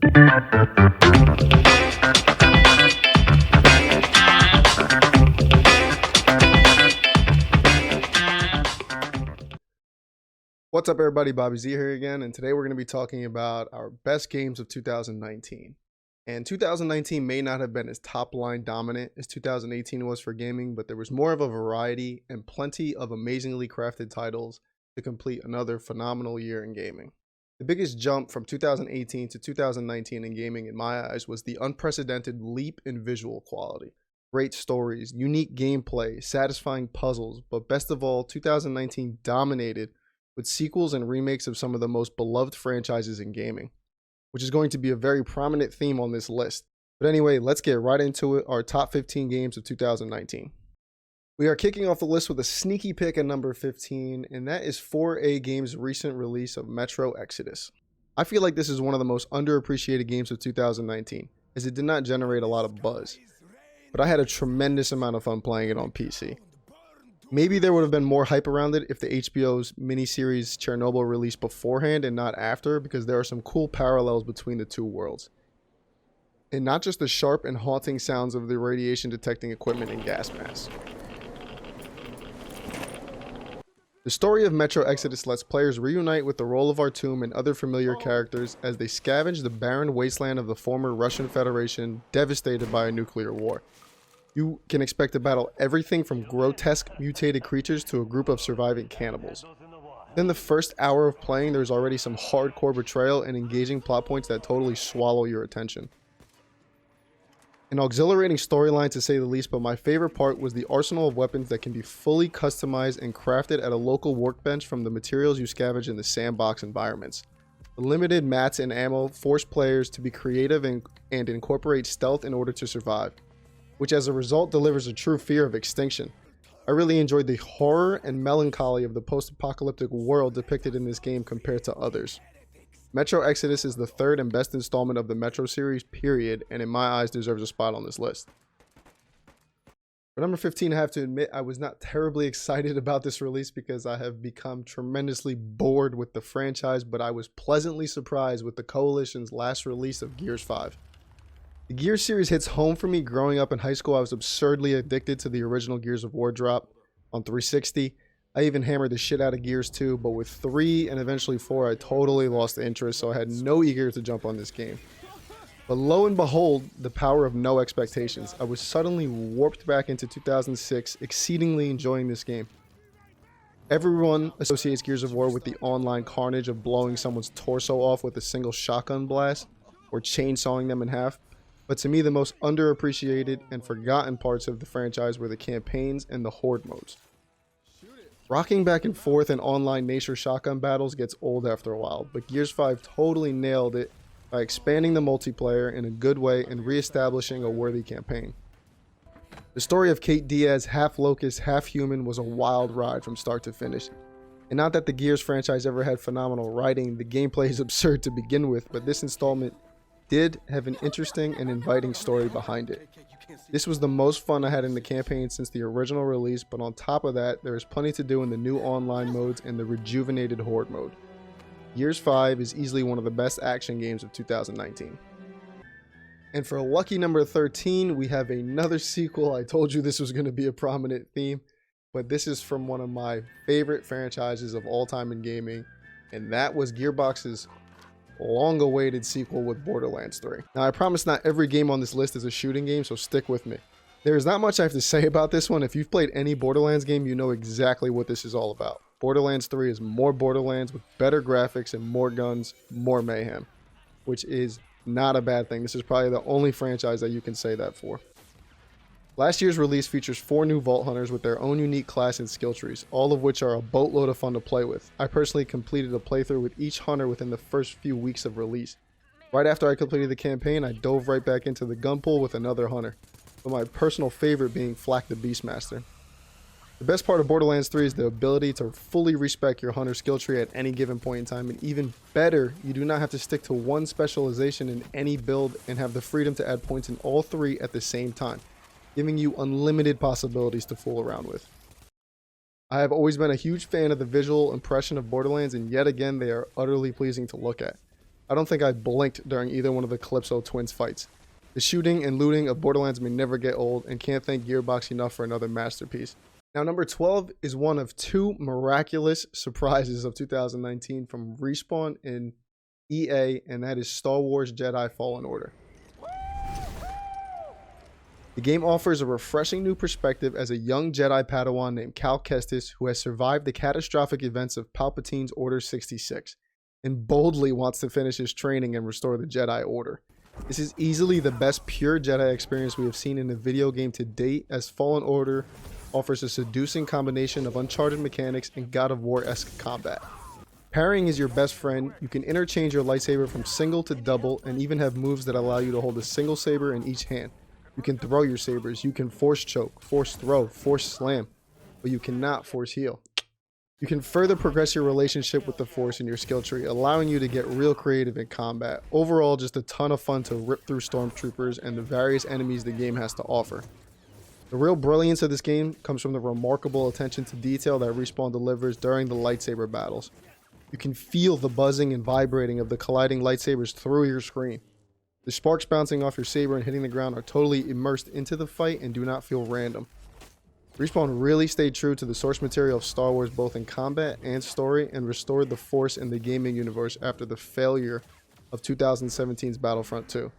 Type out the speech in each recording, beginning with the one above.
What's up everybody, Bobby Z here again, and today we're going to be talking about our best games of 2019. And 2019 may not have been as top-line dominant as 2018 was for gaming, but there was more of a variety and plenty of amazingly crafted titles to complete another phenomenal year in gaming. The biggest jump from 2018 to 2019 in gaming in my eyes was the unprecedented leap in visual quality. Great stories, unique gameplay, satisfying puzzles, but best of all, 2019 dominated with sequels and remakes of some of the most beloved franchises in gaming, which is going to be a very prominent theme on this list. But anyway, let's get right into it, our top 15 games of 2019. We are kicking off the list with a sneaky pick at number 15, and that is 4A Games' recent release of Metro Exodus. I feel like this is one of the most underappreciated games of 2019, as it did not generate a lot of buzz, but I had a tremendous amount of fun playing it on PC. Maybe there would have been more hype around it if the HBO's miniseries Chernobyl released beforehand and not after, because there are some cool parallels between the two worlds. And not just the sharp and haunting sounds of the radiation detecting equipment and gas masks. The story of Metro Exodus lets players reunite with the Rolovar tomb and other familiar characters as they scavenge the barren wasteland of the former Russian Federation devastated by a nuclear war. You can expect to battle everything from grotesque mutated creatures to a group of surviving cannibals. Within the first hour of playing, there's already some hardcore betrayal and engaging plot points that totally swallow your attention. An exhilarating storyline to say the least, but my favorite part was the arsenal of weapons that can be fully customized and crafted at a local workbench from the materials you scavenge in the sandbox environments. The limited mats and ammo force players to be creative and incorporate stealth in order to survive, which as a result delivers a true fear of extinction. I really enjoyed the horror and melancholy of the post-apocalyptic world depicted in this game compared to others. Metro Exodus is the third and best installment of the Metro series, period, and in my eyes deserves a spot on this list. For number 15, I have to admit I was not terribly excited about this release because I have become tremendously bored with the franchise, but I was pleasantly surprised with the Coalition's last release of Gears 5. The Gears series hits home for me. Growing up in high school, I was absurdly addicted to the original Gears of War drop on 360. I even hammered the shit out of Gears 2, but with 3 and eventually 4, I totally lost interest, so I had no eager to jump on this game. But lo and behold, the power of no expectations. I was suddenly warped back into 2006, exceedingly enjoying this game. Everyone associates Gears of War with the online carnage of blowing someone's torso off with a single shotgun blast, or chainsawing them in half. But to me, the most underappreciated and forgotten parts of the franchise were the campaigns and the horde modes. Rocking back and forth in online nature shotgun battles gets old after a while, but Gears 5 totally nailed it by expanding the multiplayer in a good way and re-establishing a worthy campaign. The story of Kate Diaz, half locust, half human, was a wild ride from start to finish. And not that the Gears franchise ever had phenomenal writing, the gameplay is absurd to begin with, but this installment did have an interesting and inviting story behind it. This was the most fun I had in the campaign since the original release, but on top of that, there is plenty to do in the new online modes and the rejuvenated horde mode. Gears 5 is easily one of the best action games of 2019. And for lucky number 13, we have another sequel. I told you this was going to be a prominent theme, but this is from one of my favorite franchises of all time in gaming, and that was Gearbox's long-awaited sequel with Borderlands 3. Now, I promise not every game on this list is a shooting game, so stick with me. There is not much I have to say about this one. If you've played any Borderlands game, you know exactly what this is all about. Borderlands 3 is more Borderlands with better graphics and more guns, more mayhem, which is not a bad thing. This is probably the only franchise that you can say that for. Last year's release features 4 new Vault Hunters with their own unique class and skill trees, all of which are a boatload of fun to play with. I personally completed a playthrough with each hunter within the first few weeks of release. Right after I completed the campaign, I dove right back into the gun pool with another hunter, but my personal favorite being Flak the Beastmaster. The best part of Borderlands 3 is the ability to fully respec your hunter skill tree at any given point in time, and even better, you do not have to stick to one specialization in any build and have the freedom to add points in all 3 at the same time, giving you unlimited possibilities to fool around with. I have always been a huge fan of the visual impression of Borderlands, and yet again they are utterly pleasing to look at. I don't think I blinked during either one of the Calypso twins fights. The shooting and looting of Borderlands may never get old, and can't thank Gearbox enough for another masterpiece. Now, number 12 is one of two miraculous surprises of 2019 from Respawn and EA, and that is Star Wars Jedi Fallen Order. The game offers a refreshing new perspective as a young Jedi Padawan named Cal Kestis, who has survived the catastrophic events of Palpatine's Order 66 and boldly wants to finish his training and restore the Jedi Order. This is easily the best pure Jedi experience we have seen in a video game to date, as Fallen Order offers a seducing combination of Uncharted mechanics and God of War-esque combat. Parrying is your best friend. You can interchange your lightsaber from single to double and even have moves that allow you to hold a single saber in each hand. You can throw your sabers, you can force choke, force throw, force slam, but you cannot force heal. You can further progress your relationship with the Force in your skill tree, allowing you to get real creative in combat. Overall, just a ton of fun to rip through stormtroopers and the various enemies the game has to offer. The real brilliance of this game comes from the remarkable attention to detail that Respawn delivers during the lightsaber battles. You can feel the buzzing and vibrating of the colliding lightsabers through your screen. The sparks bouncing off your saber and hitting the ground are totally immersed into the fight and do not feel random. Respawn really stayed true to the source material of Star Wars both in combat and story, and restored the Force in the gaming universe after the failure of 2017's Battlefront 2.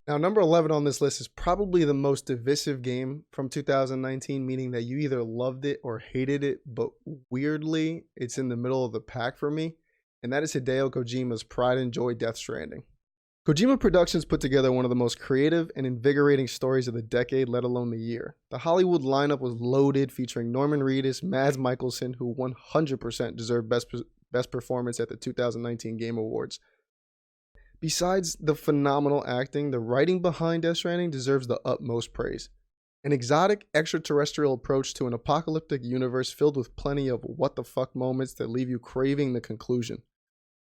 Now, number 11 on this list is probably the most divisive game from 2019, meaning that you either loved it or hated it, but weirdly, it's in the middle of the pack for me, and that is Hideo Kojima's pride and joy Death Stranding. Kojima Productions put together one of the most creative and invigorating stories of the decade, let alone the year. The Hollywood lineup was loaded, featuring Norman Reedus, Mads Mikkelsen, who 100% deserved best performance at the 2019 Game Awards. Besides the phenomenal acting, the writing behind Death Stranding deserves the utmost praise. An exotic, extraterrestrial approach to an apocalyptic universe filled with plenty of what-the-fuck moments that leave you craving the conclusion.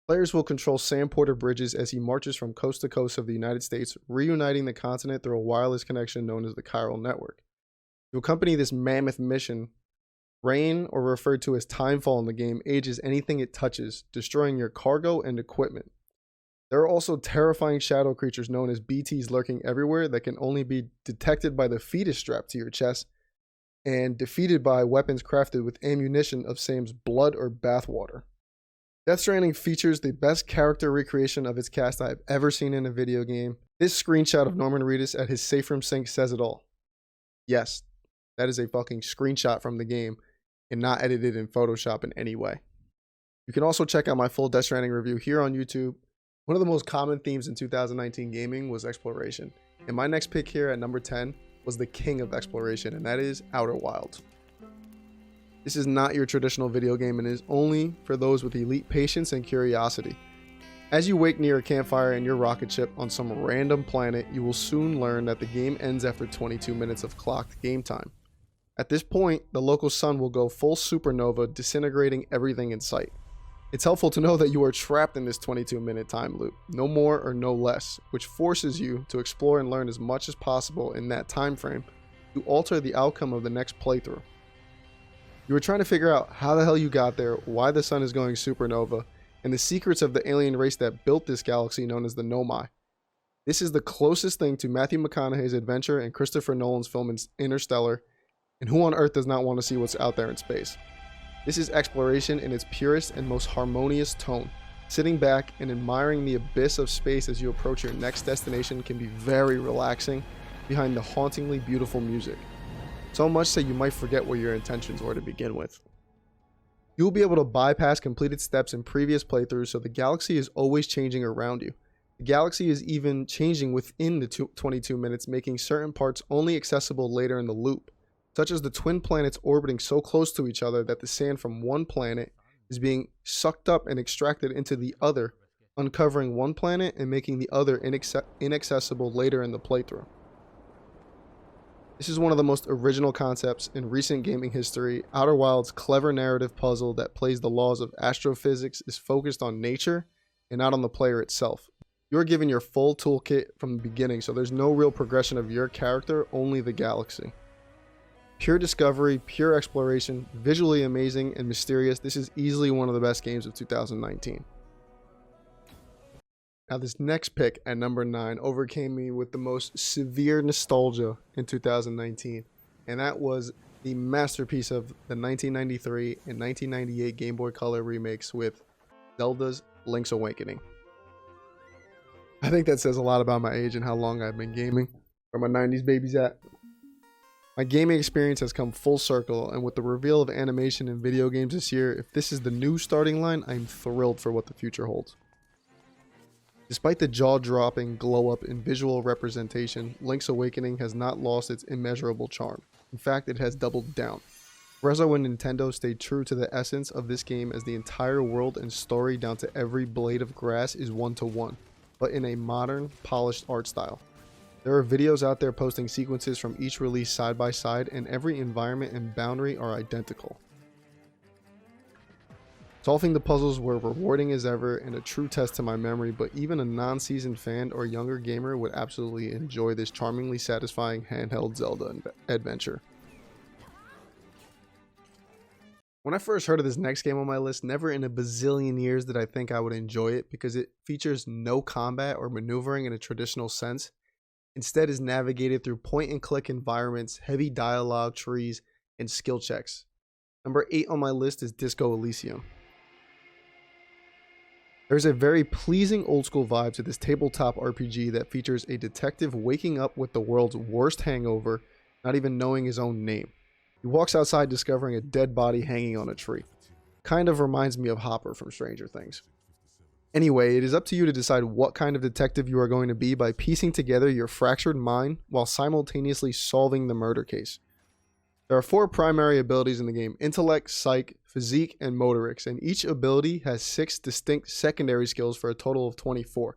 Players will control Sam Porter Bridges as he marches from coast to coast of the United States, reuniting the continent through a wireless connection known as the Chiral Network. To accompany this mammoth mission, rain, or referred to as timefall in the game, ages anything it touches, destroying your cargo and equipment. There are also terrifying shadow creatures known as BTs lurking everywhere that can only be detected by the fetus strapped to your chest and defeated by weapons crafted with ammunition of Sam's blood or bathwater. Death Stranding features the best character recreation of its cast I have ever seen in a video game. This screenshot of Norman Reedus at his safe room sink says it all. Yes, that is a fucking screenshot from the game and not edited in Photoshop in any way. You can also check out my full Death Stranding review here on YouTube. One of the most common themes in 2019 gaming was exploration, and my next pick here at number 10 was the king of exploration, and that is Outer Wilds. This is not your traditional video game and is only for those with elite patience and curiosity. As you wake near a campfire in your rocket ship on some random planet, you will soon learn that the game ends after 22 minutes of clocked game time. At this point, the local sun will go full supernova, disintegrating everything in sight. It's helpful to know that you are trapped in this 22-minute time loop, no more or no less, which forces you to explore and learn as much as possible in that time frame to alter the outcome of the next playthrough. You are trying to figure out how the hell you got there, why the sun is going supernova, and the secrets of the alien race that built this galaxy known as the Nomai. This is the closest thing to Matthew McConaughey's adventure and Christopher Nolan's film Interstellar, and who on earth does not want to see what's out there in space? This is exploration in its purest and most harmonious tone. Sitting back and admiring the abyss of space as you approach your next destination can be very relaxing behind the hauntingly beautiful music. So much that you might forget what your intentions were to begin with. You will be able to bypass completed steps in previous playthroughs, so the galaxy is always changing around you. The galaxy is even changing within the 22 minutes, making certain parts only accessible later in the loop, such as the twin planets orbiting so close to each other that the sand from one planet is being sucked up and extracted into the other, uncovering one planet and making the other inaccessible later in the playthrough. This is one of the most original concepts in recent gaming history. Outer Wilds' clever narrative puzzle that plays the laws of astrophysics is focused on nature and not on the player itself. You're given your full toolkit from the beginning, so there's no real progression of your character, only the galaxy. Pure discovery, pure exploration, visually amazing and mysterious. This is easily one of the best games of 2019. Now this next pick at number 9 overcame me with the most severe nostalgia in 2019, and that was the masterpiece of the 1993 and 1998 Game Boy Color remakes with Zelda's Link's Awakening. I think that says a lot about my age and how long I've been gaming. Where my 90s babies at. My gaming experience has come full circle, and with the reveal of animation in video games this year, if this is the new starting line, I'm thrilled for what the future holds. Despite the jaw-dropping glow-up in visual representation, Link's Awakening has not lost its immeasurable charm. In fact, it has doubled down. Rezo and Nintendo stayed true to the essence of this game, as the entire world and story down to every blade of grass is one-to-one, but in a modern, polished art style. There are videos out there posting sequences from each release side by side, and every environment and boundary are identical. Solving the puzzles were rewarding as ever and a true test to my memory, but even a non-seasoned fan or younger gamer would absolutely enjoy this charmingly satisfying handheld Zelda adventure. When I first heard of this next game on my list, never in a bazillion years did I think I would enjoy it, because it features no combat or maneuvering in a traditional sense. Instead is navigated through point-and-click environments, heavy dialogue trees, and skill checks. Number 8 on my list is Disco Elysium. There's a very pleasing old-school vibe to this tabletop RPG that features a detective waking up with the world's worst hangover, not even knowing his own name. He walks outside discovering a dead body hanging on a tree. Kind of reminds me of Hopper from Stranger Things. Anyway, it is up to you to decide what kind of detective you are going to be by piecing together your fractured mind while simultaneously solving the murder case. There are 4 primary abilities in the game: intellect, psych, physique, and motorics, and each ability has 6 distinct secondary skills for a total of 24.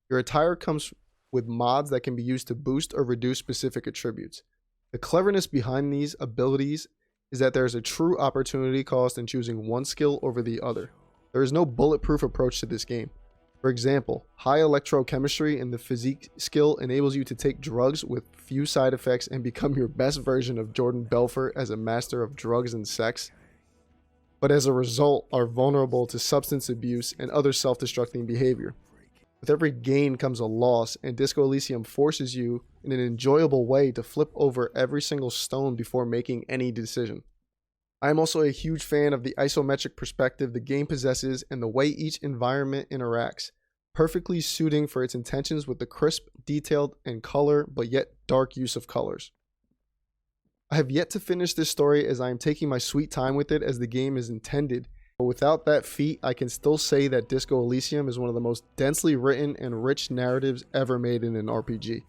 Your attire comes with mods that can be used to boost or reduce specific attributes. The cleverness behind these abilities is that there is a true opportunity cost in choosing one skill over the other. There is no bulletproof approach to this game. For example, high electrochemistry in the physique skill enables you to take drugs with few side effects and become your best version of Jordan Belfort as a master of drugs and sex, but as a result are vulnerable to substance abuse and other self-destructing behavior. With every gain comes a loss, and Disco Elysium forces you in an enjoyable way to flip over every single stone before making any decision. I am also a huge fan of the isometric perspective the game possesses and the way each environment interacts, perfectly suiting for its intentions with the crisp, detailed, and color but yet dark use of colors. I have yet to finish this story, as I am taking my sweet time with it as the game is intended, but without that feat I can still say that Disco Elysium is one of the most densely written and rich narratives ever made in an RPG.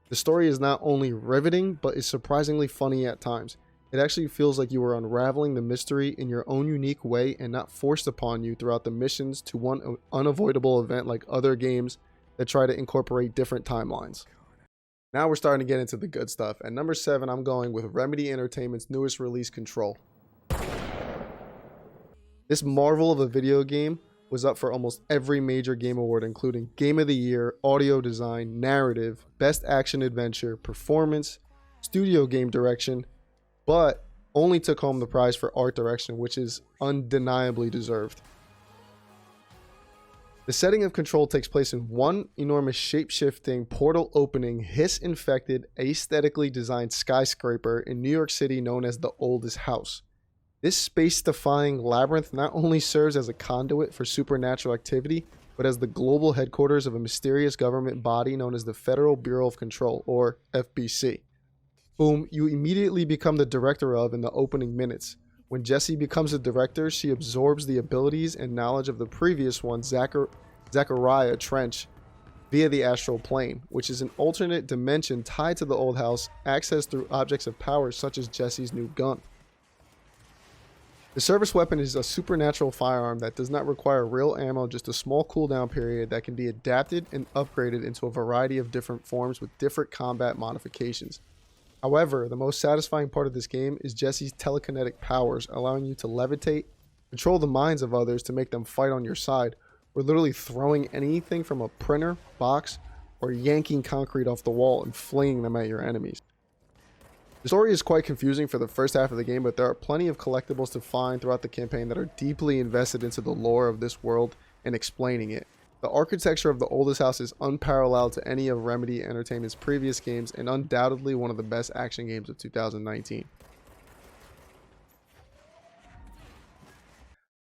The story is not only riveting but is surprisingly funny at times. It actually feels like you are unraveling the mystery in your own unique way and not forced upon you throughout the missions to one unavoidable event like other games that try to incorporate different timelines. Now we're starting to get into the good stuff. At number 7, I'm going with Remedy Entertainment's newest release, Control. This marvel of a video game was up for almost every major game award, including Game of the Year, Audio Design, Narrative, Best Action Adventure, Performance, Studio Game Direction, but only took home the prize for art direction, which is undeniably deserved. The setting of Control takes place in one enormous shape-shifting, portal-opening, hiss-infected, aesthetically designed skyscraper in New York City known as the Oldest House. This space-defying labyrinth not only serves as a conduit for supernatural activity, but as the global headquarters of a mysterious government body known as the Federal Bureau of Control, or FBC. Whom you immediately become the director of in the opening minutes. When Jessie becomes the director, she absorbs the abilities and knowledge of the previous one, Zachariah Trench, via the astral plane, which is an alternate dimension tied to the old house, accessed through objects of power such as Jessie's new gun. The service weapon is a supernatural firearm that does not require real ammo, just a small cooldown period that can be adapted and upgraded into a variety of different forms with different combat modifications. However, the most satisfying part of this game is Jessie's telekinetic powers, allowing you to levitate, control the minds of others to make them fight on your side, or literally throwing anything from a printer, box, or yanking concrete off the wall and flinging them at your enemies. The story is quite confusing for the first half of the game, but there are plenty of collectibles to find throughout the campaign that are deeply invested into the lore of this world and explaining it. The architecture of the oldest house is unparalleled to any of Remedy Entertainment's previous games and undoubtedly one of the best action games of 2019.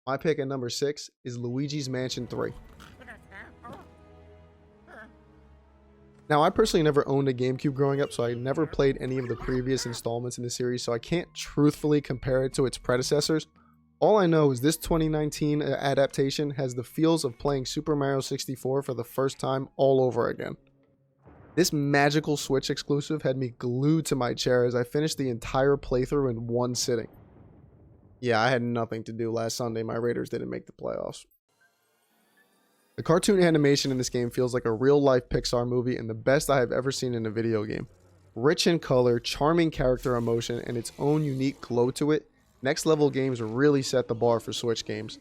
My pick at number 6 is Luigi's Mansion 3. Now, I personally never owned a GameCube growing up, so I never played any of the previous installments in the series, so I can't truthfully compare it to its predecessors. All I know is this 2019 adaptation has the feels of playing Super Mario 64 for the first time all over again. This magical Switch exclusive had me glued to my chair as I finished the entire playthrough in one sitting. Yeah, I had nothing to do last Sunday. My Raiders didn't make the playoffs. The cartoon animation in this game feels like a real-life Pixar movie and the best I have ever seen in a video game. Rich in color, charming character emotion, and its own unique glow to it, Next Level Games really set the bar for Switch games.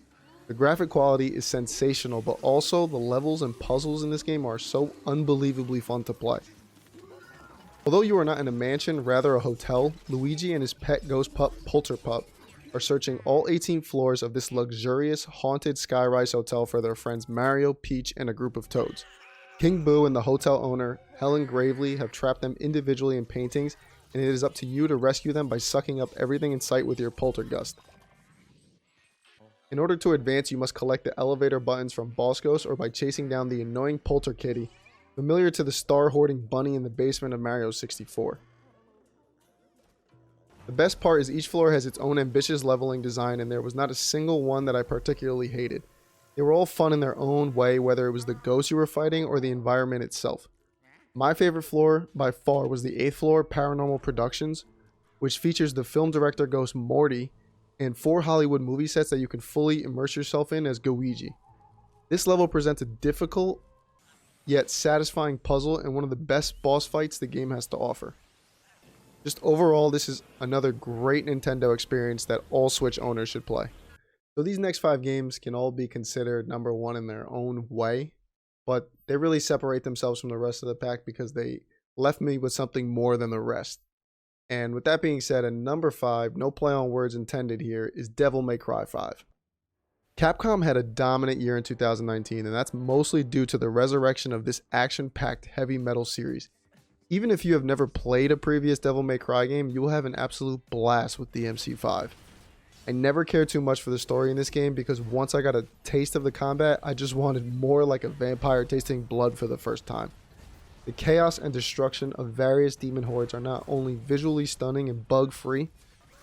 The graphic quality is sensational, but also the levels and puzzles in this game are so unbelievably fun to play. Although you are not in a mansion, rather a hotel, Luigi and his pet ghost pup, Polterpup, are searching all 18 floors of this luxurious, haunted skyrise hotel for their friends Mario, Peach, and a group of toads. King Boo and the hotel owner, Helen Gravely, have trapped them individually in paintings, and it is up to you to rescue them by sucking up everything in sight with your poltergust. In order to advance, you must collect the elevator buttons from Boss Ghost or by chasing down the annoying Polter Kitty, familiar to the star-hoarding bunny in the basement of Mario 64. The best part is each floor has its own ambitious leveling design, and there was not a single one that I particularly hated. They were all fun in their own way, whether it was the ghosts you were fighting or the environment itself. My favorite floor by far was the 8th floor, Paranormal Productions, which features the film director ghost Morty and 4 Hollywood movie sets that you can fully immerse yourself in as Goigi. This level presents a difficult yet satisfying puzzle and one of the best boss fights the game has to offer. Just overall, this is another great Nintendo experience that all Switch owners should play. So these next 5 games can all be considered number 1 in their own way, but they really separate themselves from the rest of the pack because they left me with something more than the rest. And with that being said, at number 5, no play on words intended here, is Devil May Cry 5. Capcom had a dominant year in 2019, and that's mostly due to the resurrection of this action-packed heavy metal series. Even if you have never played a previous Devil May Cry game, you will have an absolute blast with DMC5. I never cared too much for the story in this game because once I got a taste of the combat, I just wanted more like a vampire tasting blood for the first time. The chaos and destruction of various demon hordes are not only visually stunning and bug-free,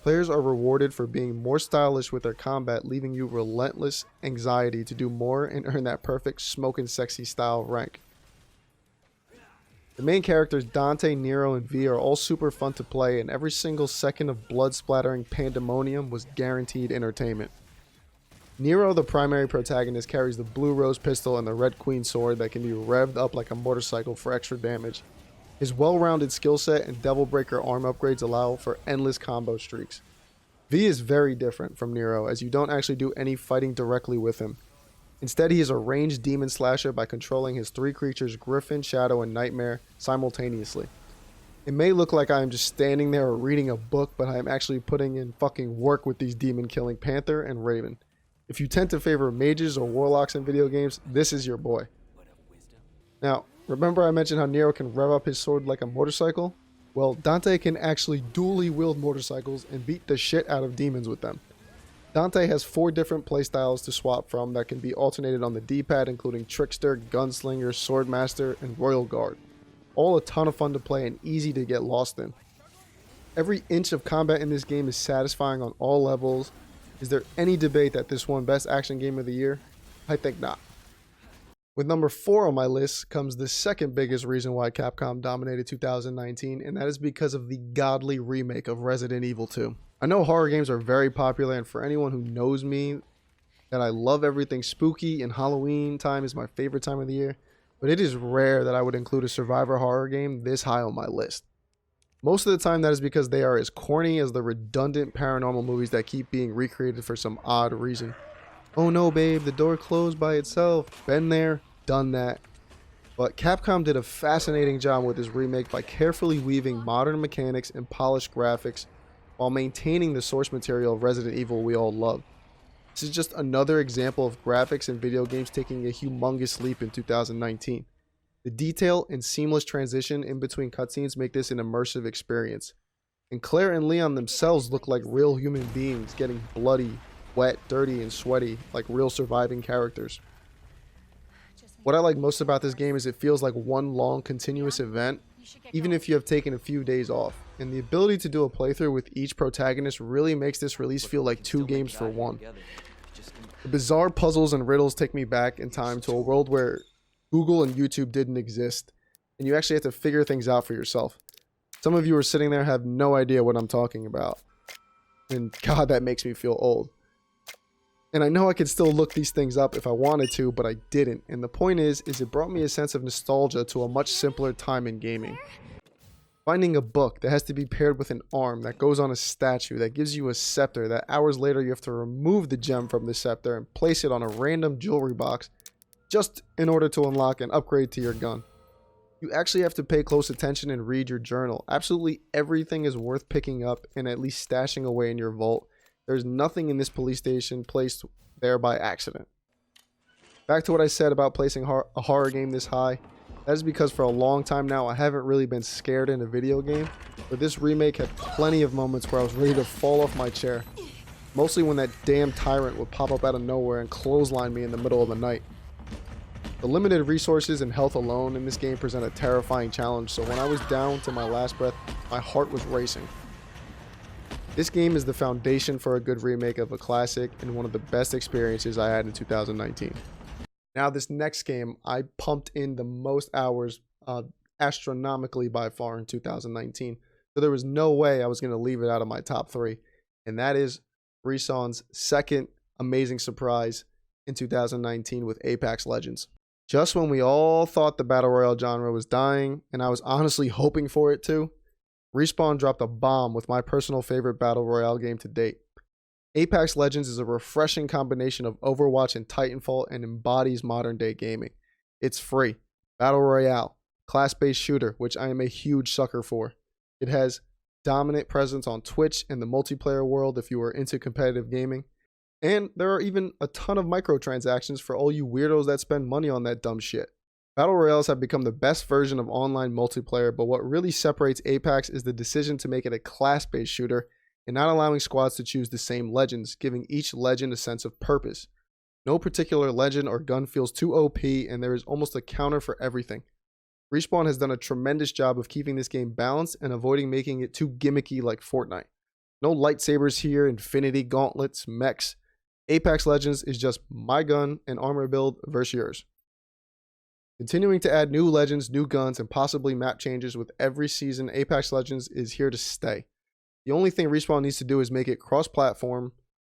players are rewarded for being more stylish with their combat, leaving you relentless anxiety to do more and earn that perfect smokin' sexy style rank. The main characters Dante, Nero, and V are all super fun to play, and every single second of blood-splattering pandemonium was guaranteed entertainment. Nero, the primary protagonist, carries the Blue Rose pistol and the Red Queen sword that can be revved up like a motorcycle for extra damage. His well-rounded skill set and Devil Breaker arm upgrades allow for endless combo streaks. V is very different from Nero, as you don't actually do any fighting directly with him. Instead, he is a ranged demon slasher by controlling his 3 creatures Griffin, Shadow, and Nightmare simultaneously. It may look like I am just standing there or reading a book, but I am actually putting in fucking work with these demon-killing Panther and Raven. If you tend to favor mages or warlocks in video games, this is your boy. Now, remember I mentioned how Nero can rev up his sword like a motorcycle? Well, Dante can actually dually wield motorcycles and beat the shit out of demons with them. Dante has 4 different playstyles to swap from that can be alternated on the D-pad, including Trickster, Gunslinger, Swordmaster, and Royal Guard. All a ton of fun to play and easy to get lost in. Every inch of combat in this game is satisfying on all levels. Is there any debate that this won Best Action Game of the Year? I think not. With number 4 on my list comes the second biggest reason why Capcom dominated 2019, and that is because of the godly remake of Resident Evil 2. I know horror games are very popular, and for anyone who knows me, that I love everything spooky, and Halloween time is my favorite time of the year, but it is rare that I would include a survivor horror game this high on my list. Most of the time that is because they are as corny as the redundant paranormal movies that keep being recreated for some odd reason. Oh no babe, the door closed by itself. Been there, done that. But Capcom did a fascinating job with this remake by carefully weaving modern mechanics and polished graphics while maintaining the source material of Resident Evil we all love. This is just another example of graphics and video games taking a humongous leap in 2019. The detail and seamless transition in between cutscenes make this an immersive experience. And Claire and Leon themselves look like real human beings, getting bloody, wet, dirty, and sweaty, like real surviving characters. What I like most about this game is it feels like one long continuous event, even if you have taken a few days off. And the ability to do a playthrough with each protagonist really makes this release feel like two games for one. The bizarre puzzles and riddles take me back in time to a world where Google and YouTube didn't exist, and you actually have to figure things out for yourself. Some of you are sitting there have no idea what I'm talking about. And God, that makes me feel old. And I know I could still look these things up if I wanted to, but I didn't. And the point is it brought me a sense of nostalgia to a much simpler time in gaming. Finding a book that has to be paired with an arm that goes on a statue that gives you a scepter that hours later you have to remove the gem from the scepter and place it on a random jewelry box just in order to unlock an upgrade to your gun. You actually have to pay close attention and read your journal. Absolutely everything is worth picking up and at least stashing away in your vault. There's nothing in this police station placed there by accident. Back to what I said about placing a horror game this high. That is because for a long time now I haven't really been scared in a video game, but this remake had plenty of moments where I was ready to fall off my chair. Mostly when that damn tyrant would pop up out of nowhere and clothesline me in the middle of the night. The limited resources and health alone in this game present a terrifying challenge, so when I was down to my last breath, my heart was racing. This game is the foundation for a good remake of a classic and one of the best experiences I had in 2019. Now this next game, I pumped in the most hours astronomically by far in 2019, so there was no way I was going to leave it out of my top 3, and that is Respawn's second amazing surprise in 2019 with Apex Legends. Just when we all thought the Battle Royale genre was dying, and I was honestly hoping for it to, Respawn dropped a bomb with my personal favorite Battle Royale game to date. Apex Legends is a refreshing combination of Overwatch and Titanfall and embodies modern day gaming. It's free, Battle Royale, class-based shooter, which I am a huge sucker for. It has dominant presence on Twitch and the multiplayer world if you are into competitive gaming. And there are even a ton of microtransactions for all you weirdos that spend money on that dumb shit. Battle Royales have become the best version of online multiplayer, but what really separates Apex is the decision to make it a class-based shooter and not allowing squads to choose the same legends, giving each legend a sense of purpose. No particular legend or gun feels too OP, and there is almost a counter for everything. Respawn has done a tremendous job of keeping this game balanced and avoiding making it too gimmicky like Fortnite. No lightsabers here, infinity gauntlets, mechs. Apex Legends is just my gun and armor build versus yours. Continuing to add new legends, new guns, and possibly map changes with every season, Apex Legends is here to stay. The only thing Respawn needs to do is make it cross-platform,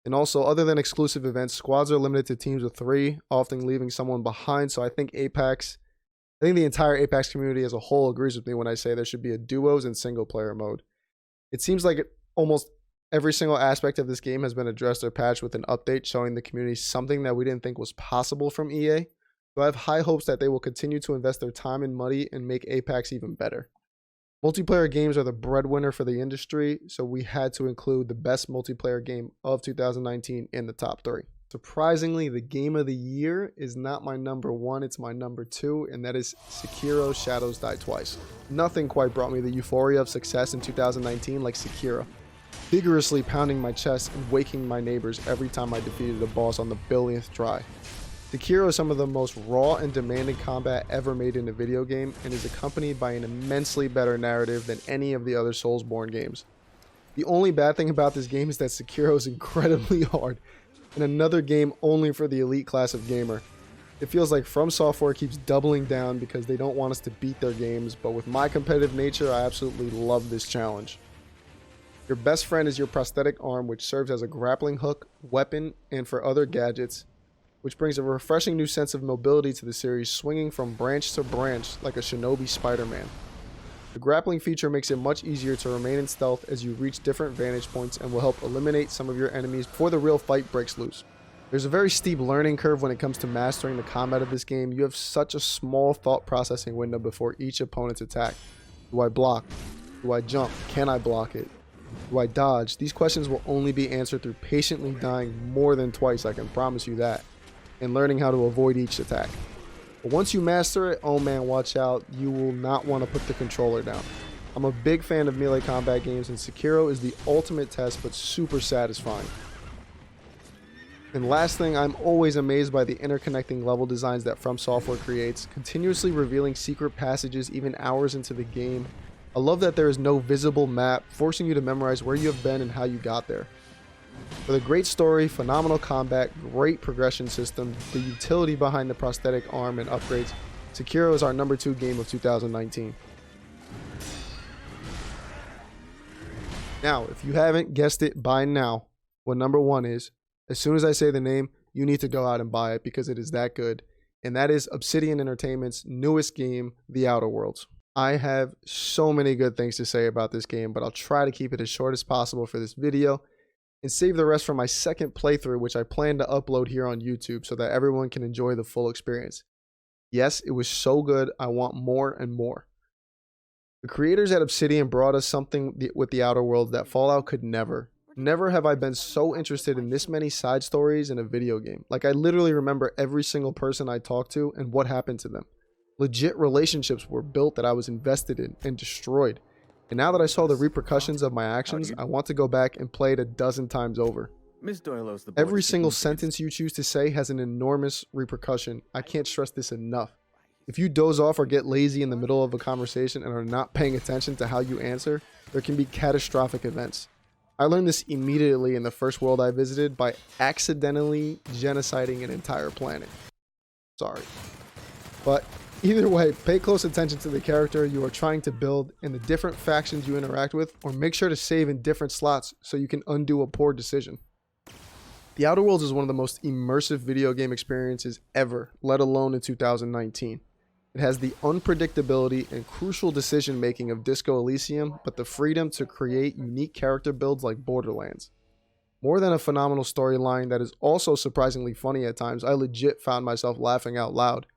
and also, other than exclusive events, squads are limited to teams of 3, often leaving someone behind, so I think the entire Apex community as a whole agrees with me when I say there should be a duos and single-player mode. It seems like almost every single aspect of this game has been addressed or patched with an update showing the community something that we didn't think was possible from EA. So I have high hopes that they will continue to invest their time and money and make Apex even better. Multiplayer games are the breadwinner for the industry, so we had to include the best multiplayer game of 2019 in the top 3. Surprisingly, the game of the year is not my number 1, it's my number 2, and that is Sekiro: Shadows Die Twice. Nothing quite brought me the euphoria of success in 2019 like Sekiro, vigorously pounding my chest and waking my neighbors every time I defeated a boss on the billionth try. Sekiro is some of the most raw and demanding combat ever made in a video game and is accompanied by an immensely better narrative than any of the other Soulsborne games. The only bad thing about this game is that Sekiro is incredibly hard, and another game only for the elite class of gamer. It feels like From Software keeps doubling down because they don't want us to beat their games, but with my competitive nature, I absolutely love this challenge. Your best friend is your prosthetic arm, which serves as a grappling hook, weapon, and for other gadgets, which brings a refreshing new sense of mobility to the series, swinging from branch to branch like a shinobi Spider-Man. The grappling feature makes it much easier to remain in stealth as you reach different vantage points and will help eliminate some of your enemies before the real fight breaks loose. There's a very steep learning curve when it comes to mastering the combat of this game. You have such a small thought processing window before each opponent's attack. Do I block? Do I jump? Can I block it? Do I dodge? These questions will only be answered through patiently dying more than twice, I can promise you that, and learning how to avoid each attack. But once you master it, oh man, watch out, you will not want to put the controller down. I'm a big fan of melee combat games, and Sekiro is the ultimate test but super satisfying. And last thing, I'm always amazed by the interconnecting level designs that From Software creates, continuously revealing secret passages even hours into the game. I love that there is no visible map, forcing you to memorize where you have been and how you got there. With a great story, phenomenal combat, great progression system, the utility behind the prosthetic arm and upgrades, Sekiro is our number 2 game of 2019. Now, if you haven't guessed it by now, what number 1 is, as soon as I say the name, you need to go out and buy it because it is that good. And that is Obsidian Entertainment's newest game, The Outer Worlds. I have so many good things to say about this game, but I'll try to keep it as short as possible for this video and save the rest for my second playthrough, which I plan to upload here on YouTube so that everyone can enjoy the full experience. Yes, it was so good, I want more and more. The creators at Obsidian brought us something with The Outer Worlds that Fallout could never. Never have I been so interested in this many side stories in a video game. Like, I literally remember every single person I talked to and what happened to them. Legit relationships were built that I was invested in and destroyed. And now that I saw the repercussions of my actions, I want to go back and play it a dozen times over. Every single sentence you choose to say has an enormous repercussion. I can't stress this enough. If you doze off or get lazy in the middle of a conversation and are not paying attention to how you answer, there can be catastrophic events. I learned this immediately in the first world I visited by accidentally genociding an entire planet. Sorry. But either way, pay close attention to the character you are trying to build and the different factions you interact with, or make sure to save in different slots so you can undo a poor decision. The Outer Worlds is one of the most immersive video game experiences ever, let alone in 2019. It has the unpredictability and crucial decision making of Disco Elysium, but the freedom to create unique character builds like Borderlands. More than a phenomenal storyline that is also surprisingly funny at times, I legit found myself laughing out loud.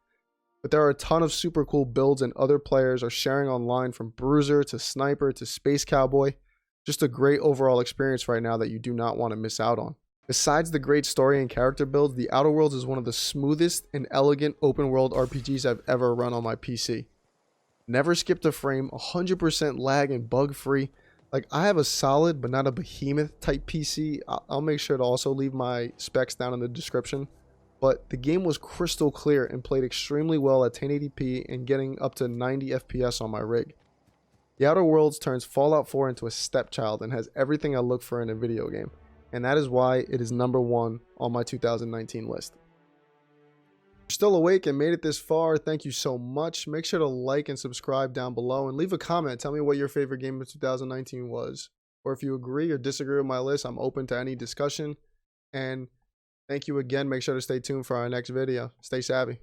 But there are a ton of super cool builds and other players are sharing online, from Bruiser to Sniper to Space Cowboy. Just a great overall experience right now that you do not want to miss out on. Besides the great story and character builds, The Outer Worlds is one of the smoothest and elegant open world RPGs I've ever run on my PC. Never skipped a frame, 100% lag and bug free. Like, I have a solid but not a behemoth type PC. I'll make sure to also leave my specs down in the description. But the game was crystal clear and played extremely well at 1080p and getting up to 90 FPS on my rig. The Outer Worlds turns Fallout 4 into a stepchild and has everything I look for in a video game. And that is why it is number 1 on my 2019 list. If you're still awake and made it this far, thank you so much. Make sure to like and subscribe down below and leave a comment. Tell me what your favorite game of 2019 was. Or if you agree or disagree with my list, I'm open to any discussion. And thank you again. Make sure to stay tuned for our next video. Stay savvy.